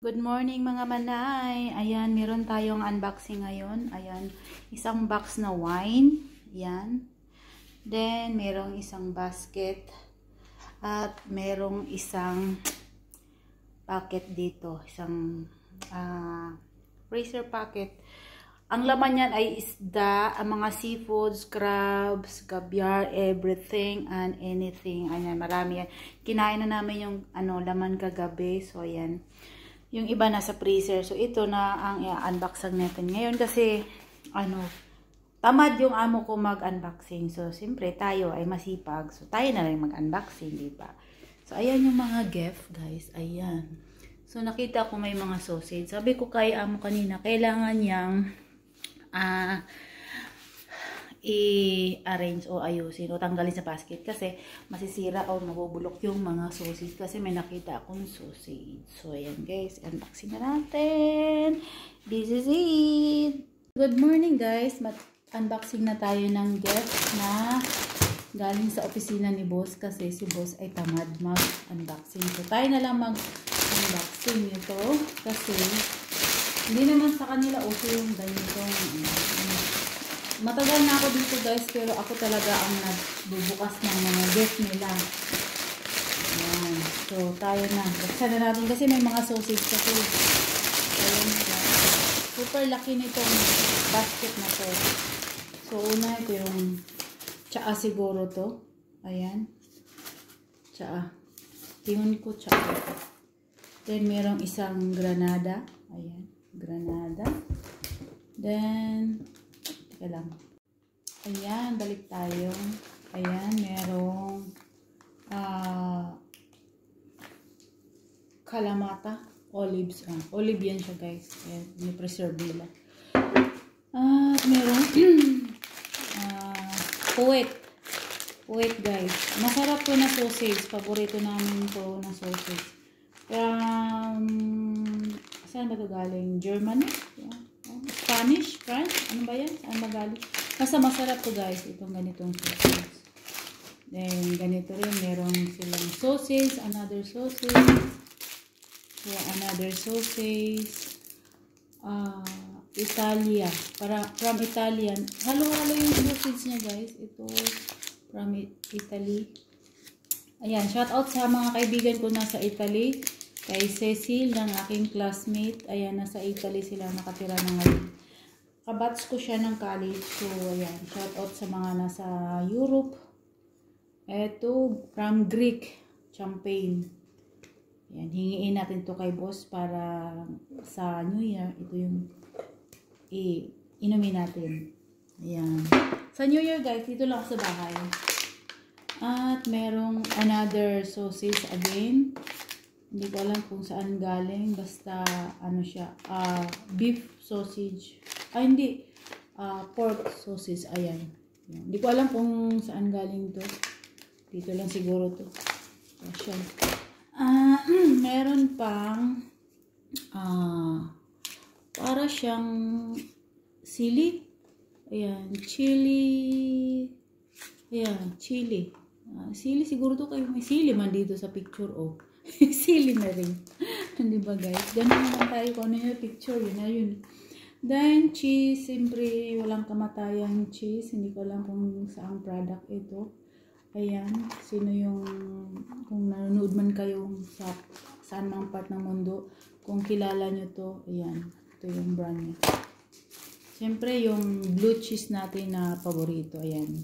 Good morning mga manay. Ayan, meron tayong unboxing ngayon. Ayan, isang box na wine. Ayan. Then, merong isang basket. At merong isang packet dito. Isang freezer packet. Ang laman niyan ay isda, ang mga seafoods, crabs, caviar, everything and anything. Ayan, marami yan. Kinain na namin yung laman kagabi. So, ayan. Yung iba nasa freezer. So, ito na ang i-unboxing natin ngayon kasi, tamad yung amo ko mag-unboxing. So, siyempre, tayo ay masipag. So, tayo na rin mag-unboxing, diba? So, ayan yung mga gift, guys. Ayan. So, nakita ko may mga sausage. Sabi ko kay amo kanina, kailangan niyang i-arrange o ayusin o tanggalin sa basket kasi masisira o mabubulok yung mga sausage kasi may nakita akong sausage. So, ayan guys, unboxing na natin. This is it. Good morning guys. Unboxing na tayo ng gift na galing sa opisina ni boss kasi si boss ay tamad mag-unboxing. So, tayo na lang mag-unboxing nito kasi hindi naman sa kanila uso yung ganitong matagal na ako dito guys, pero ako talaga ang nagbubukas ng mga gift nila. Ayan. So, tayo na. Buksan na natin kasi may mga sausage kasi. Ayan. Super laki nitong basket na to. So, una ito yung tsaa siguro to. Ayan. Tsaa. Tingin ko tsaa. Then, merong isang granada. Ayan. Granada. Then, teka lang. Ayan, balik tayo. Ayan, merong kalamata. Olives. Olive yan siya guys. Ayan, may preserve nila. At merong puwet. Puwet guys. Masarap to na sausage. Paborito namin to na sausage. Saan ba ito galing? Germany? Yeah. Spanish? French? Ano ba yan? Saan ba galing? Basta masarap to guys. Itong ganitong sausage. Then, ganito rin. Meron silang sausage. Another sausage. So, another sausage. Italia. From Italian. Halo-halo yung sausage niya guys. Ito from Italy. Ayan. Shout out sa mga kaibigan ko nasa Italy. Kay Cecil, ng aking classmate. Ayan, nasa Italy sila nakatira na ngayon. Kabats ko siya ng college. So, ayan. Shout out sa mga nasa Europe. Eto, from Greek. Champagne. Ayan, hingiin natin to kay boss para sa New Year. Ito yung inumin natin. Ayan. Sa New Year, guys, dito lang sa bahay. At merong another sausage again. Hindi ko alam kung saan galing. Basta, siya. Beef sausage. Hindi. Pork sausage. Ayan. Hindi ko alam kung saan galing to. Dito lang siguro to. Ayan. Meron pang para siyang sili. Ayan. Chili. Ayan. Chili. Sili siguro to kayo. May sili man dito sa picture. Oh. Sili na rin. Hindi ba guys? Ganun naman tayo kung ano yung picture. Yun na yun. Then, cheese. Siyempre, walang kamatayang cheese. Hindi ko alam kung saang product ito. Ayan. Sino yung, kung nanonood man kayo sa saan mang part ng mundo, kung kilala nyo to, ayan. Ito yung brand niya. Siyempre, yung blue cheese natin na paborito. Ayan.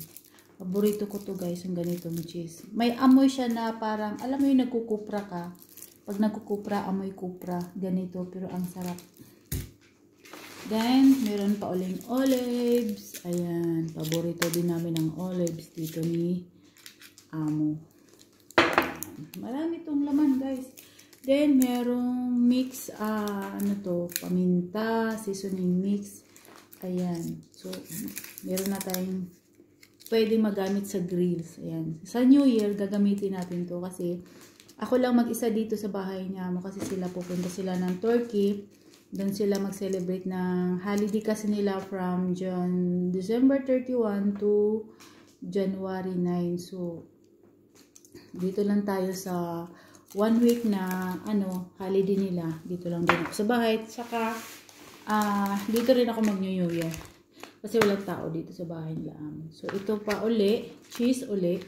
Paborito ko to guys, yung ganitong cheese. May amoy siya na parang, alam mo yung nagkukupra ka. Pag nagkukupra, amoy kupra. Ganito, pero ang sarap. Then, meron pa uling olives. Ayan, paborito din namin ng olives dito ni amo. Marami itong laman guys. Then, merong mix, paminta, seasoning mix. Ayan. So, meron na tayong pwede magamit sa grills. Ayan. Sa New Year, gagamitin natin to kasi ako lang mag-isa dito sa bahay niya mo kasi sila pupunta sila ng Turkey. Doon sila mag-celebrate ng holiday kasi nila from December 31 to January 9. So, dito lang tayo sa 1 week na holiday nila. Dito lang din ako sa bahay. Saka dito rin ako mag-New Year. Kasi walang tao dito sa bahay nila. So ito pa uli, cheese uli.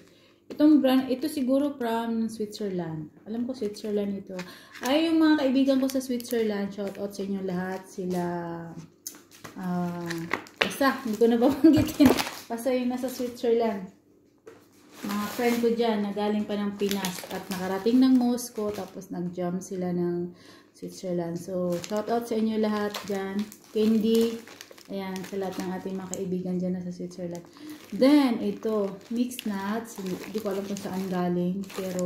Itong brand, ito siguro from Switzerland. Alam ko Switzerland ito. Ay, yung mga kaibigan ko sa Switzerland, shout out sa inyo lahat. Sila basta, hindi ko na babanggitin. Basta yung nasa Switzerland. Mga friend ko dyan, na galing pa ng Pinas at nakarating ng Moscow, tapos nag-jump sila ng Switzerland. So, shout out sa inyo lahat dyan. Candy, ayan, sa lahat ng ating mga kaibigan dyan na sa Switzerland. Then, ito, mixed nuts. Hindi ko alam kung saan galing, pero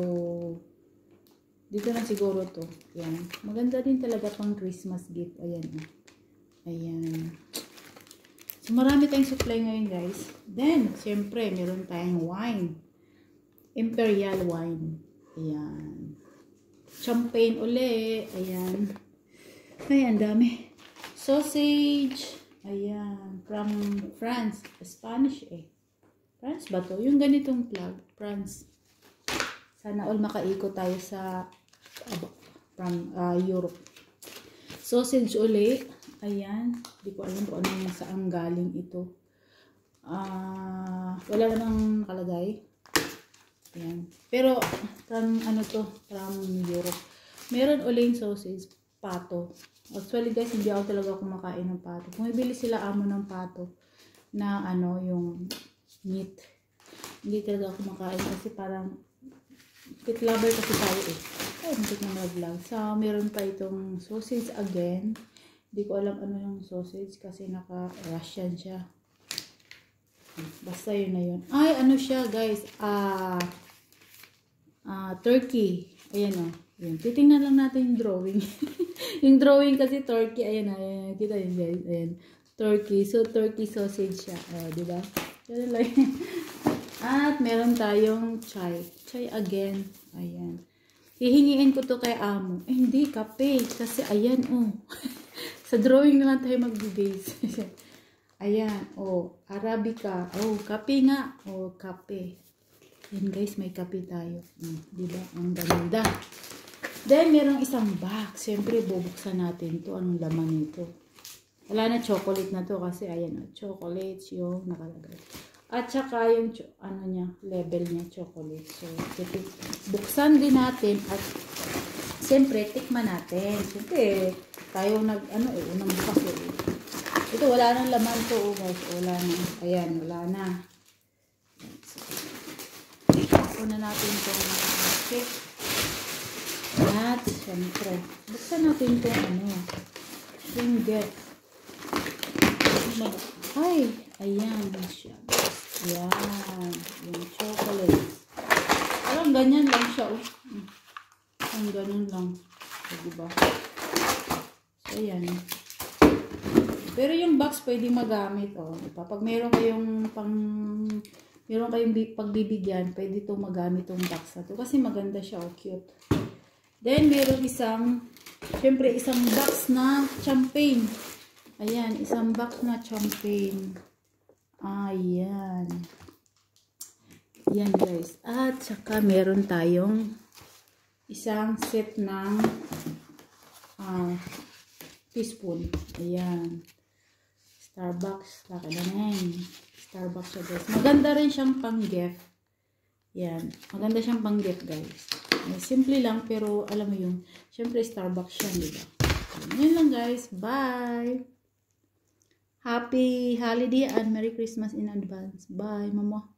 dito na siguro to. Ayan. Maganda din talaga pang Christmas gift. Ayan. Ayan. So, marami tayong supply ngayon, guys. Then, syempre, meron tayong wine. Imperial wine. Ayan. Champagne uli. Ayan. Ayan, dami. Sausage. Ayan. From France. Spanish France ba to? Yung ganitong plug. France. Sana all makaikot tayo sa from Europe. Sausage uli. Ayan. Hindi ko alam kung ano yung saan galing ito. Wala nang nakalagay. Ayan. Pero, from ano to? From Europe. Meron uling sausage. Pato. Actually guys, hindi ako talaga kumakain ng pato. Bumibili sila amo ng pato na yung meat. Hindi talaga ako kumakain kasi parang pit lover kasi tayo Ay, hindi ko na-vlog. So, meron pa itong sausage again. Hindi ko alam ano yung sausage kasi naka-Russian siya. Basta yun na yun. Ay, ano siya guys? Turkey. Ayan o. Ayan. Titingnan lang natin yung drawing. Yung drawing kasi turkey. Ayan. Kita yun guys. Ayan. Turkey. So, turkey sausage siya. Diba? Yan lang. At meron tayong chai. Chai again. Ayan. Hihingiin ko to kay amo. Hindi, kape. Kasi ayan sa drawing na lang tayo mag-base. Ayan. Arabica. Kape nga. Kape. Yan guys, may kape tayo. Diba? Ang ganda. Then, merong isang box. Siyempre, bubuksan natin to. Anong laman nito? Wala na chocolate na to kasi ayan chocolates yung nakalagay. At saka yung level niya chocolate. So, buksan din natin at siyempre, tikman natin. Siyempre, tayo unang bukas Ito, wala nang laman to guys. Wala na. Ayan, wala na. Una natin itong cake. At, siyempre, buksan natin itong yung get. Ay, ayan siya. Ayan, yung chocolate. Parang ganyan lang siya, Ang ganun lang. Diba? So, ayan. Pero yung box pwede magamit, Diba? Pag meron kayong pagbibigyan, pwede itong magamit itong box na to. Kasi maganda siya, cute. Then, meron isang box na champagne. Ayan, isang box na champagne. Ayan. Ayan, guys. At, saka meron tayong isang set ng teaspoon. Ayan. Starbucks. Laki na yan. Starbucks siya, guys. Maganda rin siyang pang-gift. Yan. Maganda siyang pang-gift, guys. Simple lang, pero alam mo yung, syempre Starbucks siya, diba? Yan lang, guys. Bye! Happy holiday and Merry Christmas in advance. Bye, mama.